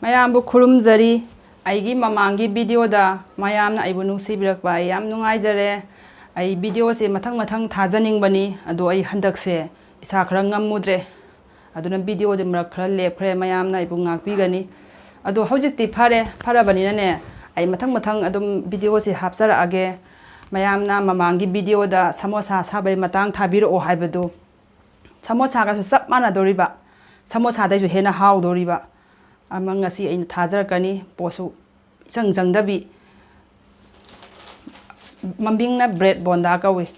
mayambu khurumjari aigi mamangi video da mayamna aibu nungsibirakpa ai yam nungaijare ai video se mathang mathang thajaning bani ado ai handak se isa khara ngamudre aduna video de mrak khara lepkhre mayamna aibu ngakpi gani ado hojikti farabani ne ai mathang mathang adum video se hapsara age mayamna mamangi video da samosa sabai matang thabiro o haibadu samosa ga su sap mana doriba samosa dai ju hena haw doriba amang ngasi aina thajarakani posu jangdabi mambingna bread bonda kawi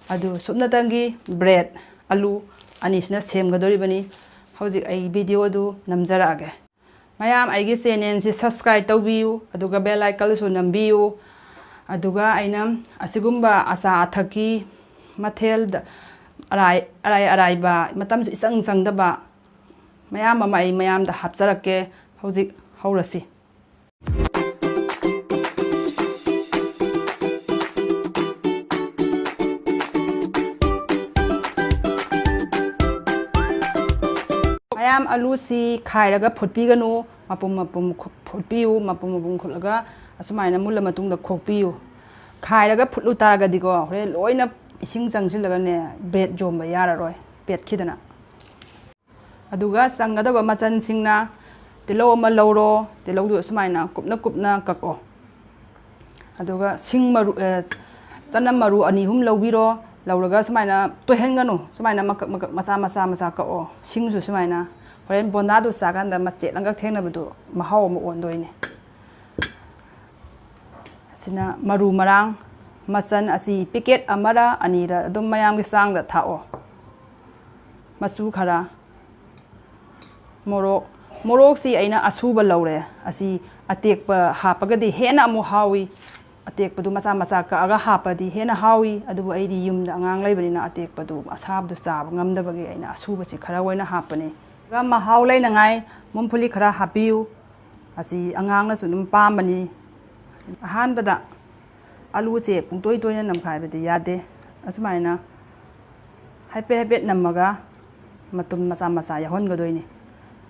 adu subnatangi bread alu anisna semgadoribani hojik ai video du namjarage mayam aigi channel si subscribe tawbiyu aduga bell icon su nambiyu aduga aina asigumba asa athaki mathel arai ba matam su isang jangdaba mayam mama ai mayam da hapjarake hojik haurasi mayam alu si khairaga phutpiganu mapum phutpiu mapum khulaga asumaina mulla matungda khokpiu khairaga phutlu taraga diko hore loina ising jangsilaga ne bread jomba yararoi pet khidana aduga sangadaba machan singna tilo ama lawro tilo du asumaina kupna kako aduga sing maru chanam maru ani hum lawbiro lawraga sumaina tohenganu sumaina masa kako singsu sumaina horen bonda du saganda mache langa thengnabadu mahaw ma ondoine sina maru marang masan asi picket amara anira adum mayam gi sangda thao masu khara morok si aina asuba lawre asi atekpa hapagadi hena amu hawi atekpadu masa ka aga hapadi hena hawi adubu aidi yumda angang laibanina atekpadu asabdu sab ngamdabagi aina asuba si khara waina hapane ga mahaw lainangai mumphuli khara hapiu asi angangna su dum pambani ahanbada alu se pungtoi toina namkhaibadi yade asumaina haipet namaga matum masa yahon gadoini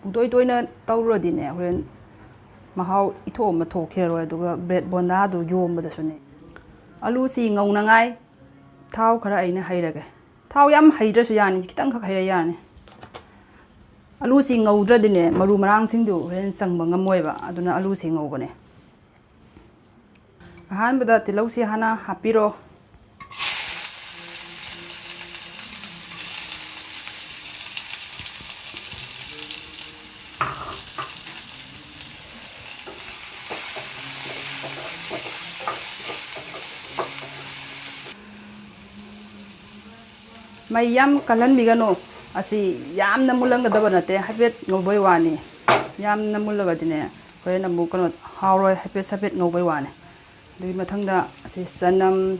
pungtoi toina tawrodine horen mahaw itho ma thokheroi aduga bread bonda du yombada sune alu si ngaunangai thaw khara aina hairage thaw yam haidrasu yani kitang khak haira yani alu si ngaudradine maru marang singdu horen changba ngamoiba aduna alu si ngaubane ahanbada tilau si hana hapiro mayam kalan bigano asi yamna mulanga dabanate habet ngobai wani yamna mulaga dine hoyena mukano hawroi habet ngobai wani dui mathangda asi sanam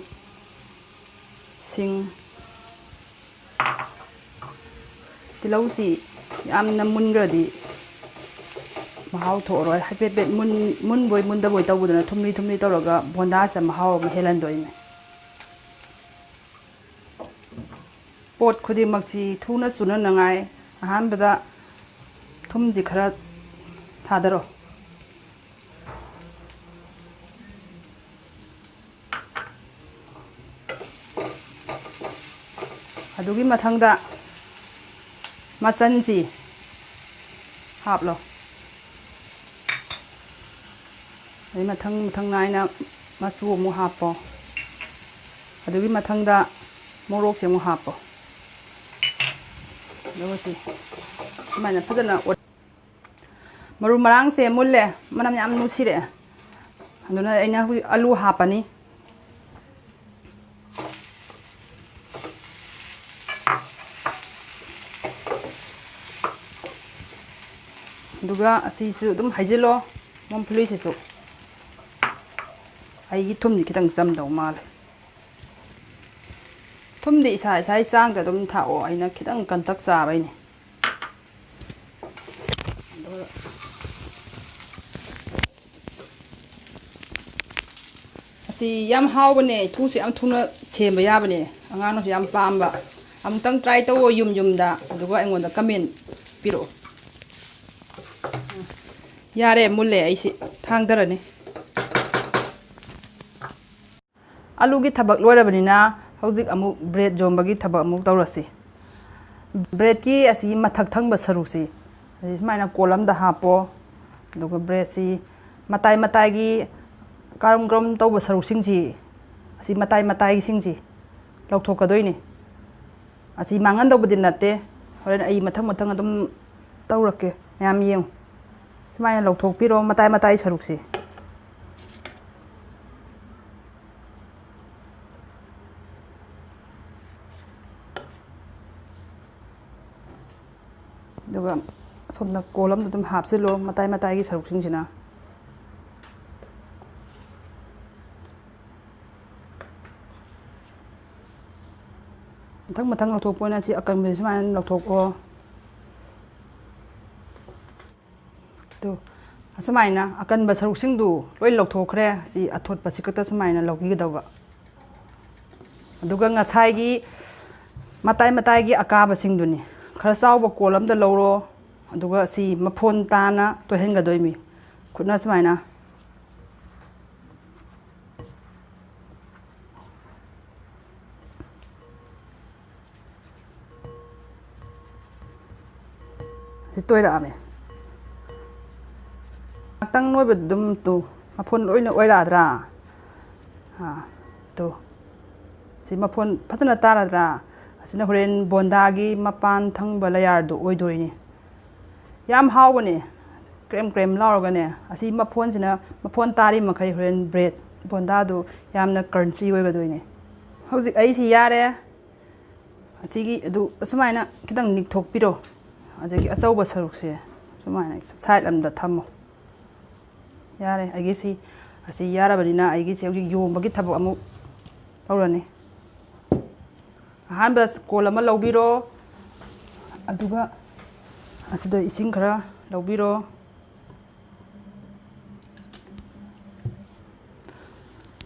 sing tilausi yamna mungradi mahaw thoroi habet mun boi munda boi tawbudana thumni tawraga bonda sa mahaw helandoine pot khudi makchi thuna suna nangai ahanbada thumji khara thadaro adugi mathangda machanji haplo ai mathang naina masu mu hapo adugi mathangda morok che mu hapo dosi mana phadana maru marang se mulle manam yam nusire anduna aina alu hapani duga asisu dum haijilo momphuli sisu ai thumni kitang chamdau mal thumdi isa sang da dum thao aina kitang kantak sa bai ni asi yam haw bane thu su yam thuna chemba ya bane angano su yam pamba amtang try tawo yum da aduga engonda comment piro ꯌꯥꯔꯦ ꯃꯨꯜꯂꯦ ꯑꯩꯁꯤ ꯊꯥꯡꯗꯔꯅꯤ ꯑꯂꯨꯒꯤ ꯊꯕꯛ ꯂꯣꯏꯔꯕꯅꯤꯅ ꯍꯧꯖꯤꯛ ꯑꯃꯨꯛ bread ꯖꯣꯝꯕꯒꯤ ꯊꯕꯛ ꯑꯃꯨꯛ ꯇꯧꯔꯁꯤ ꯕ꯭ꯔꯦꯗꯀꯤ ꯑꯁꯤ ꯃꯊꯛ ꯊꯪꯕ ꯁꯔꯨꯛꯁꯤ ꯑꯁꯤ ꯁꯨꯃꯥꯏꯅ ꯀꯣꯜ ꯑꯃꯗ ꯍꯥꯞꯄꯣ ꯑꯗꯨꯒ ꯕ꯭ꯔꯦꯗꯁꯤ ꯃꯇꯥꯏ ꯃꯇꯥꯏꯒꯤ ꯀꯔꯝ ꯀꯔꯝ ꯇꯧꯕ ꯁꯔꯨꯛꯁꯤꯡꯁꯤ ꯑꯁꯤ ꯃꯇꯥꯏ ꯃꯇꯥꯏꯒꯤꯁꯤꯡꯁꯤ ꯂꯧꯊꯣꯛꯀꯗꯣꯏꯅꯤ ꯑꯁꯤ ꯃꯥꯡꯍꯟꯗꯧꯕꯗꯤ ꯅꯠꯇꯦ ꯍꯣꯔꯦꯟ ꯑꯩ ꯃꯊꯪ ꯃꯊꯪ ꯑꯗꯨꯝ ꯇꯧꯔꯛꯀꯦ ꯃꯌꯥꯝ ꯌꯦꯡꯉꯨ ꯁꯨꯃꯥꯏꯅ ꯂꯧꯊꯣꯛꯄꯤꯔꯣ ꯃꯇꯥꯏ ꯃꯇꯥꯏ ꯁꯔꯨꯛꯁꯤ ꯑꯗꯨꯒ ꯑꯁꯣꯝꯗ ꯀꯣꯜ ꯑꯃꯗ ꯑꯗꯨꯝ ꯍꯥꯞꯆꯤꯜꯂꯣ ꯃꯇꯥꯏ ꯃꯇꯥꯏꯒꯤ ꯁꯔꯨꯛꯁꯤꯡꯁꯤꯅ ꯃꯊꯪ ꯃꯊꯪ ꯂꯧꯊꯣꯛꯄ ꯑꯣꯏꯅ ꯁꯤ ꯑꯀꯟꯕꯁꯤ ꯁꯨꯃꯥꯏꯅ ꯂꯧꯊꯣꯛꯑꯣ ꯑꯗꯨ ꯑꯁꯨꯃꯥꯏꯅ ꯑꯀꯟꯕ ꯁꯔꯨꯛꯁꯤꯡꯗꯨ ꯂꯣꯏ ꯂꯧꯊꯣꯛꯈ꯭ꯔꯦ ꯁꯤ ꯑꯊꯣꯠꯄꯁꯤ ꯈꯛꯇ ꯁꯨꯃꯥꯏꯅ ꯂꯧꯕꯤꯒꯗꯧꯕ ꯑꯗꯨꯒ ꯉꯁꯥꯏꯒꯤ ꯃꯇꯥꯏ ꯃꯇꯥꯏꯒꯤ ꯑꯀꯥꯕꯁꯤꯡꯗꯨꯅꯤ ꯈꯔ ꯆꯥꯎꯕ ꯀꯣꯜ ꯑꯃꯗ ꯂꯧꯔꯣ ꯑꯗꯨꯒ ꯁꯤ ꯃꯐꯣꯟ ꯇꯥꯅ ꯇꯣꯏꯍꯟꯒꯗꯣꯏꯅꯤ ꯈꯨꯠꯅ ꯁꯨꯃꯥꯏꯅ ꯁꯤ ꯇꯣꯏꯔꯛꯑꯃꯦ ꯉꯥꯛꯇꯪ ꯅꯣꯏꯕꯗ ꯑꯗꯨꯝ ꯃꯐꯣꯟ ꯂꯣꯏꯅ ꯑꯣꯏꯔꯛꯑꯗ꯭ꯔꯥ ꯁꯤ ꯃꯐꯣꯟ ꯐꯖꯅ ꯇꯥꯔꯗ꯭ꯔꯥ ꯑꯁꯤꯅ ꯍꯣꯔꯦꯟ ꯕꯣꯟꯗꯥꯒꯤ ꯃꯄꯥꯟ ꯊꯪꯕ ꯂꯌꯥꯔꯗꯨ ꯑꯣꯏꯗꯣꯏꯅꯤ ꯌꯥꯝ ꯍꯥꯎꯕꯅꯦ ꯀ꯭ꯔꯦꯝ ꯀ꯭ꯔꯦꯝ ꯂꯥꯎꯔꯒꯅꯦ ꯑꯁꯤ ꯃꯐꯣꯟꯁꯤꯅ ꯃꯐꯣꯟ ꯇꯥꯔꯤ ꯃꯈꯩ ꯍꯣꯔꯦꯟ ꯕ꯭ꯔꯦꯗ ꯕꯣꯟꯗꯥꯗꯨ ꯌꯥꯝꯅ ꯀ꯭ꯔꯟꯆꯤ ꯑꯣꯏꯒꯗꯣꯏꯅꯦ ꯍꯧꯖꯤꯛ ꯑꯩꯁꯤ ꯌꯥꯔꯦ ꯑꯁꯤꯒꯤ ꯑꯗꯨ ꯑꯁꯨꯃꯥꯏꯅ ꯈꯤꯇꯪ ꯅꯤꯛꯊꯣꯛꯄꯤꯔꯣ ꯑꯗꯒꯤ ꯑꯆꯧꯕ ꯁꯔꯨꯛꯁꯦ ꯁꯨꯃꯥꯏꯅ ꯁꯥꯏꯠ ꯑꯃꯗ ꯊꯝꯃꯣ ꯌꯥꯔꯦ ꯑꯩꯒꯤꯁꯤ ꯑꯁꯤ ꯌꯥꯔꯕꯅꯤꯅ ꯑꯩꯒꯤꯁꯤ ꯍꯧꯖꯤꯛ ꯌꯣꯝꯕꯒꯤ ꯊꯕꯛ ꯑꯃꯨꯛ ꯇꯧꯔꯅꯤ ꯑꯍꯥꯟꯕ ꯀꯣꯜ ꯑꯃ ꯂꯧꯕꯤꯔꯣ ꯑꯗꯨꯒ ꯑꯁꯤꯗ ꯏꯁꯤꯡ ꯈꯔ ꯂꯧꯕꯤꯔꯣ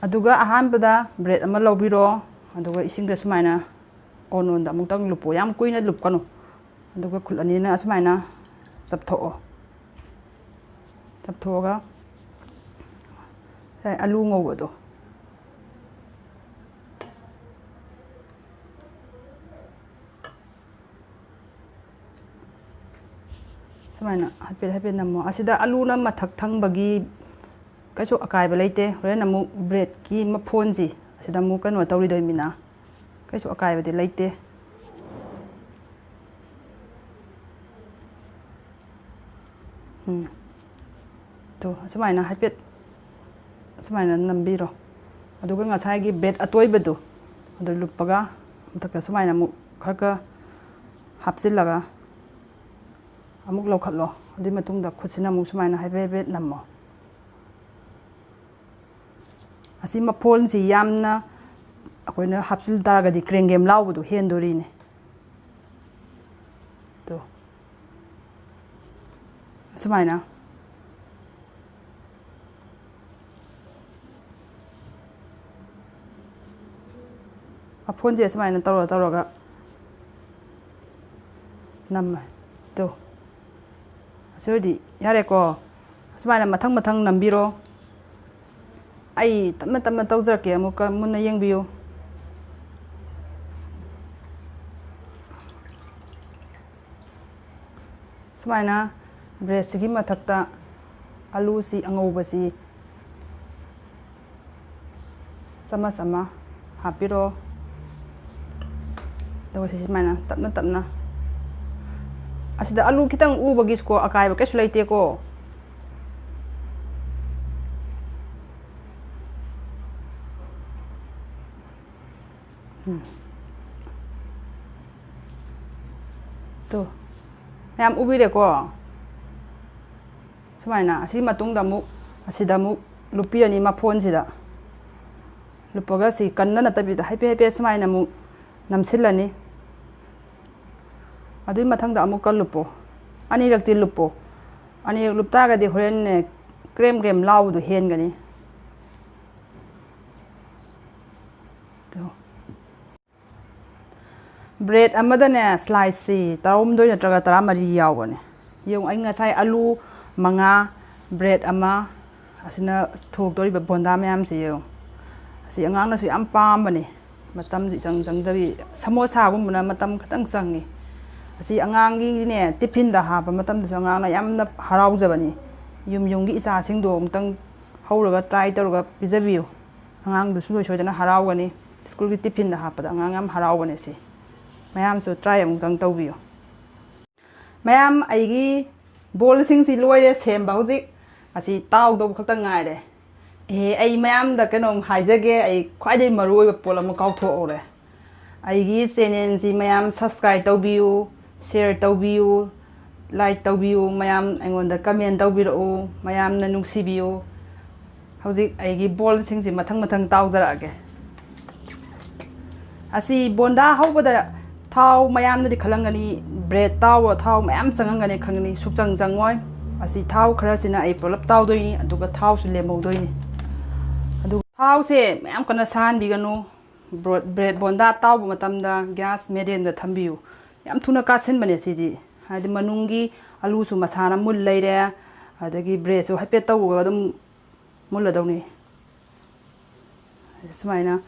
ꯑꯗꯨꯒ ꯑꯍꯥꯟꯕꯗ ꯕ꯭ꯔꯦꯗ ꯑꯃ ꯂꯧꯕꯤꯔꯣ ꯑꯗꯨꯒ ꯏꯁꯤꯡꯗ ꯁꯨꯃꯥꯏꯅ ꯑꯣꯟ ꯑꯃꯨꯛꯇꯪ ꯂꯨꯞꯄꯣ ꯌꯥꯝ ꯀꯨꯏꯅ ꯂꯨꯞꯀꯅꯨ ꯑꯗꯨꯒ ꯈꯨꯠ ꯑꯅꯤꯅ ꯑꯁꯨꯃꯥꯏꯅ ꯆꯞꯊꯣꯛꯑꯣ ꯆꯞꯊꯣꯛꯑꯒ ꯑꯂꯨ ꯉꯧꯕꯗꯣ ꯁꯨꯃꯥꯏꯅ ꯍꯥꯏꯐꯦꯠ ꯍꯥꯏꯐꯦꯠ ꯅꯝꯃꯣ ꯑꯁꯤꯗ ꯑꯂꯨꯅ ꯃꯊꯛ ꯊꯪꯕꯒꯤ ꯀꯩꯁꯨ ꯑꯀꯥꯏꯕ ꯂꯩꯇꯦ ꯍꯣꯔꯦꯟ ꯑꯃꯨꯛ ꯕ꯭ꯔꯦꯗꯀꯤ ꯃꯐꯣꯟꯁꯤ ꯑꯁꯤꯗ ꯑꯃꯨꯛ ꯀꯩꯅꯣ ꯇꯧꯔꯤꯗꯣꯏꯅꯤꯅ ꯀꯩꯁꯨ ꯑꯀꯥꯏꯕꯗꯤ ꯂꯩꯇꯦ ꯑꯁꯨꯃꯥꯏꯅ ꯍꯥꯏꯐꯦꯠ ꯑꯁꯨꯃꯥꯏꯅ ꯅꯝꯕꯤꯔꯣ ꯑꯗꯨꯒ ꯉꯁꯥꯏꯒꯤ ꯕ꯭ꯔꯦꯗ ꯑꯇꯣꯏꯕꯗꯣ ꯑꯗꯨ ꯂꯨꯞꯄꯒ ꯃꯊꯛꯇ ꯁꯨꯃꯥꯏꯅ ꯑꯃꯨꯛ ꯈꯔ ꯍꯥꯞꯆꯤꯜꯂꯒ ꯑꯃꯨꯛ ꯂꯧꯈꯠꯂꯣ ꯑꯗꯨꯒꯤ ꯃꯇꯨꯡꯗ ꯈꯨꯠꯁꯤꯅ ꯑꯃꯨꯛ ꯁꯨꯃꯥꯏꯅ ꯍꯥꯏꯐꯦꯠ ꯍꯥꯏꯐꯦꯠ ꯅꯝꯃꯣ ꯑꯁꯤ ꯃꯐꯣꯟꯁꯤ ꯌꯥꯝꯅ ꯑꯩꯈꯣꯏꯅ ꯍꯥꯞꯆꯤꯟ ꯇꯥꯔꯒꯗꯤ ꯀ꯭ꯔꯦꯡꯒꯦꯝ ꯂꯥꯎꯕꯗꯣ ꯍꯦꯟꯗꯣꯔꯤꯅꯦ ꯑꯁꯨꯃꯥꯏꯅ ꯃꯐꯣꯟꯁꯦ ꯑꯁꯨꯃꯥꯏꯅ ꯇꯧꯔꯒ ꯅꯝꯃꯦ ꯑꯁꯤ ꯑꯣꯏꯔꯗꯤ ꯌꯥꯔꯦꯀꯣ ꯑꯁꯨꯃꯥꯏꯅ ꯃꯊꯪ ꯃꯊꯪ ꯅꯝꯕꯤꯔꯣ ꯑꯩ ꯇꯞꯅ ꯇꯞꯅ ꯇꯧꯖꯔꯛꯀꯦ ꯑꯃꯨꯛꯀ ꯃꯨꯟꯅ ꯌꯦꯡꯕꯤꯌꯨ ꯁꯨꯃꯥꯏꯅ ꯕ꯭ꯔꯦꯗꯁꯤꯒꯤ ꯃꯊꯛꯇ ꯑꯂꯨꯁꯤ ꯑꯉꯧꯕꯁꯤ ꯆꯃꯁ ꯑꯃ ꯍꯥꯞꯄꯤꯔꯣ ꯑꯗꯨꯒ ꯁꯤ ꯁꯨꯃꯥꯏꯅ ꯇꯞꯅ ꯇꯞꯅ ꯑꯁꯤꯗ ꯑꯂꯨ ꯈꯤꯇꯪ ꯎꯕꯒꯤꯁꯨꯀꯣ ꯑꯀꯥꯏꯕ ꯀꯩꯁꯨ ꯂꯩꯇꯦꯀꯣ ꯃꯌꯥꯝ ꯎꯕꯤꯔꯦꯀꯣ ꯁꯨꯃꯥꯏꯅ ꯑꯁꯤꯒꯤ ꯃꯇꯨꯡꯗ ꯑꯃꯨꯛ ꯑꯁꯤꯗ ꯑꯃꯨꯛ ꯂꯨꯞꯄꯤꯔꯅꯤ ꯃꯐꯣꯟꯁꯤꯗ ꯂꯨꯞꯄꯒ ꯁꯤ ꯀꯟꯅ ꯅꯠꯇꯕꯤꯗ ꯍꯥꯏꯐꯦꯠ ꯍꯥꯏꯐꯦꯠ ꯁꯨꯃꯥꯏꯅ ꯑꯃꯨꯛ ꯅꯝꯁꯤꯜꯂꯅꯤ ꯑꯗꯨꯒꯤ ꯃꯊꯪꯗ ꯑꯃꯨꯛꯀ ꯂꯨꯞꯄꯣ ꯑꯅꯤꯔꯛꯇꯤ ꯂꯨꯞꯄꯣ ꯑꯅꯤꯔꯛ ꯂꯨꯞ ꯇꯥꯔꯒꯗꯤ ꯍꯣꯔꯦꯟꯅꯦ ꯀ꯭ꯔꯦꯝ ꯀ꯭ꯔꯦꯝ ꯂꯥꯎꯕꯗꯣ ꯍꯦꯟꯒꯅꯤ ꯕ꯭ꯔꯦꯗ ꯑꯃꯗꯅꯦ ꯁ꯭ꯂꯥꯏꯁꯁꯤ 12 ꯅꯠꯇ꯭ꯔꯒ 14 ꯌꯥꯎꯕꯅꯦ ꯌꯦꯡꯉꯨ ꯑꯩ ꯉꯁꯥꯏ ꯑꯂꯨ 5 bread ama asina thokdoriba bonda mayam si yo asi angang na su yam pambani matam ji jangdabi samosa gumna matam khatang changi asi angang gi ne tiffin da ha ba matam da angang na yam na harau jabani yum gi isa sing do mtang hauraga try tawga pijabiyo angang du sui soidana harau gani school gi tiffin da ha pa angang am harau gani si mayam su try mtang tawbiyo mayam aigi bol sing si loire sem ba hojik asi taw do khatang ngai re ai mayam da kanom haijage ai khwaidai maroi ba polam kaw tho ore aigi channel ji mayam subscribe tawbiyo share tawbiyo like tawbiyo mayam aingonda comment tawbiro mayam na nungsibiyo hojik aigi bol sing ji mathang tawjarage asi bonda hobada thau mayam na di khalangani bread taw thau mayam sangangani khangni sukchang jangoi asi thau khara sina ai polap taw doini aduga thau su lemau doini adu thau se mayam kana san biganu bread bonda taw matamda gas medium da thambiyu yam thuna ka sin bane sidi hadi manungi alu su masana mul leire adagi bread su hapet taw dum mulla dawni sumaina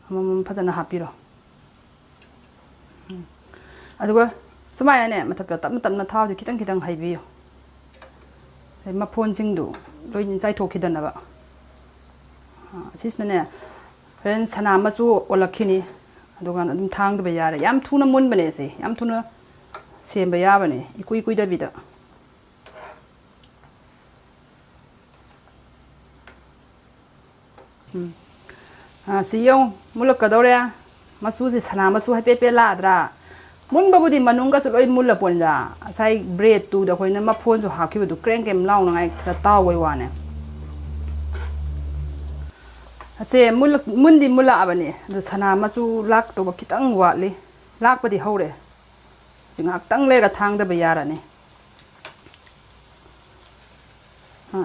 amam phajana hapiro aduga sumaina ne mathakta tamna thau di kitang haibiyo ma phone singdu loin chai thokidana ba sisna ne friends sana masu olakhini aduga adum thang da yare yam thuna mun bane se yam thuna semba ya bane ikui da bida siyong mulak kadore masu si sana masu hape ladra mun babudi manunga su loi mulla ponda sai bread tu da koina ma phone su hakhi du kreng kem law ngai khra taw wai wane ase mundi mulla abani du sana masu lak to kitang wali lak padi hore jingak tang le ga thang da bayarani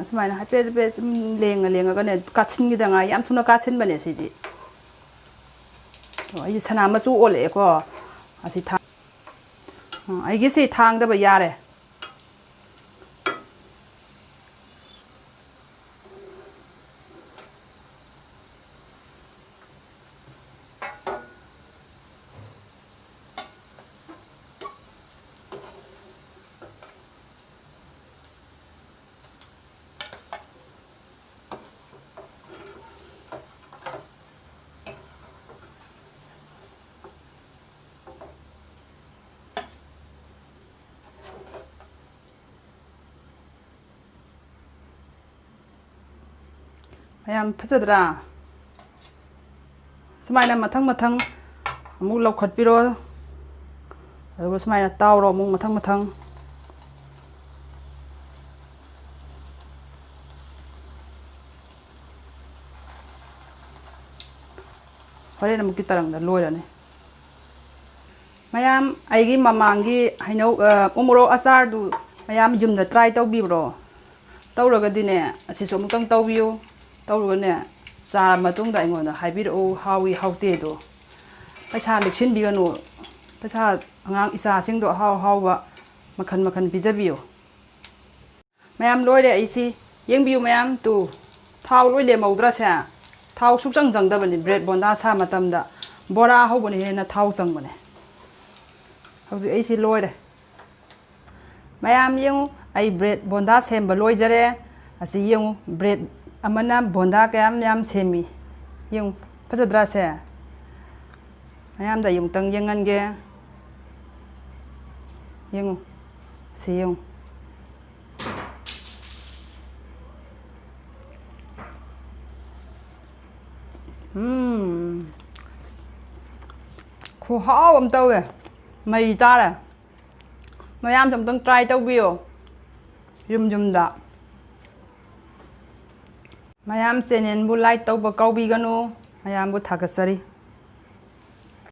sumaina hape lenga ga ne kasin gi da nga yam thuna kasin bane sidi ai sana masu ole ko asi thang ai gi se thang da bayare mayam phajadra sumaina mathang amuk lokhat piro adugo sumaina tawro amuk mathang hore namuk kitarang da loirane mayam aigi mamangi haino umuro asar du mayam jumda try tawbibro tawraga dine asi somutang tawbiyo tawrugane sa matungda ingona haibiro hawi haute do paisa leksin bigano paisa angang isa singdo hawa makhan bijabiyo mayam loire aisi yengbiyo mayam tu thau loi le maudra sa thau sukchang jangda bani bread bonda sa matamda bora hobani hena thau changbane hauji aisi loire mayam yengu ai bread bonda semba loijare asi yengu bread amana bonda kayam yam semi yung phajadra se mayam da yung tang yengan ge yung si yung khu hao am tawe mai ta la mayam jam tang try tawbiyo yum da mayam channel bu like tawba kawbi ganu mayam bu thagasari